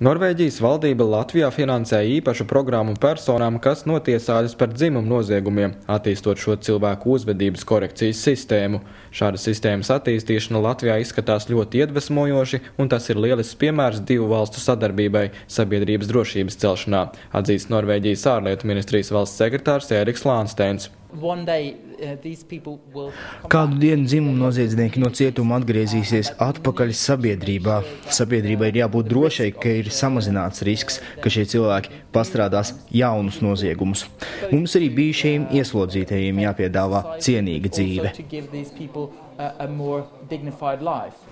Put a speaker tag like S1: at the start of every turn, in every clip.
S1: Norvēģijas valdība Latvijā finansē īpašu programmu personām, kas notiesātas par dzimumu noziegumiem, attīstot šo cilvēku uzvedības korekcijas sistēmu. Šāda sistēmas attīstīšana Latvijā izskatās ļoti iedvesmojoši, un tas ir lielisks piemērs divu valstu sadarbībai sabiedrības drošības celšanā, atzīst Norvēģijas ārlietu ministrijas valsts sekretārs Eriks Lānsteins.
S2: Kādu dienu dzimumnoziedznieki no cietuma atgriezīsies atpakaļ sabiedrībā. Sabiedrībai ir jābūt drošai, ka ir samazināts risks, ka šie cilvēki pastrādās jaunus noziegumus. Mums arī bijušajiem ieslodzītajiem jāpiedāvā cienīga dzīve.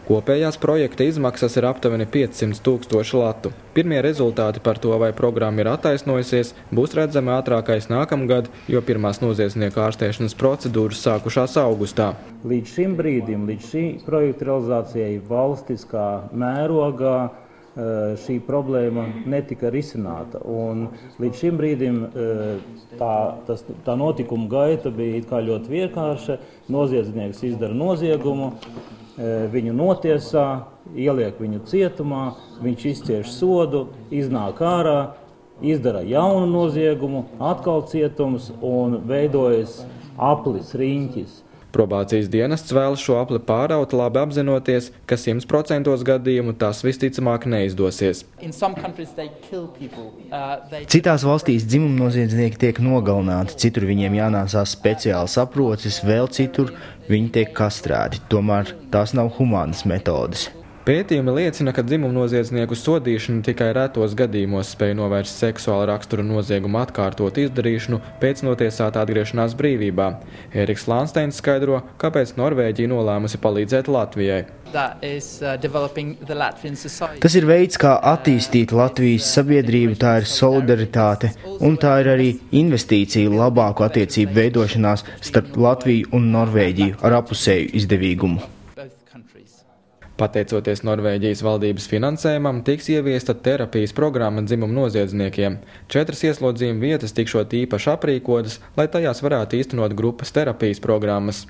S1: Kopējās projekta izmaksas ir aptuveni 500 000 latu. Pirmie rezultāti par to, vai programma ir attaisnojusies, būs redzami ātrākais nākamgad, jo pirmās noziedznieku ārstēšanas procedūras sākušās augustā.
S3: Līdz šim brīdim, līdz šī projekta realizācijai valstiskā mērogā šī problēma netika risināta. Un līdz šim brīdim tā notikuma gaita bija it kā ļoti vienkārša. Noziedznieks izdara noziegumu, viņu notiesā, ieliek viņu cietumā, viņš izcieš sodu, iznāk ārā, izdara jaunu noziegumu, atkal cietums un veidojas aplis, riņķis.
S1: Probācijas dienests vēlas šo apli pāraut, labi apzinoties, ka 100% gadījumu tas visticamāk neizdosies.
S2: Citās valstīs dzimumnoziedznieki tiek nogalināti, citur viņiem jānāsās speciāls aprocis, vēl citur viņi tiek kastrēti. Tomēr tās nav humānas metodes.
S1: Pētījumi liecina, ka dzimumnoziedznieku sodīšana tikai retos gadījumos spēj novērst seksuāla rakstura noziegumu atkārtot izdarīšanu pēc notiesātā atgriešanās brīvībā. Eriks Lānsteins skaidro, kāpēc Norvēģija nolēmusi palīdzēt Latvijai.
S2: Tas ir veids, kā attīstīt Latvijas sabiedrību, tā ir solidaritāte, un tā ir arī investīcija labāku attiecību veidošanās starp Latviju un Norvēģiju ar apusēju izdevīgumu.
S1: Pateicoties Norvēģijas valdības finansējumam, tiks ieviesta terapijas programma dzimumnoziedzniekiem. 4 ieslodzījuma vietas tikšot īpaši aprīkotas, lai tajās varētu īstenot grupas terapijas programmas.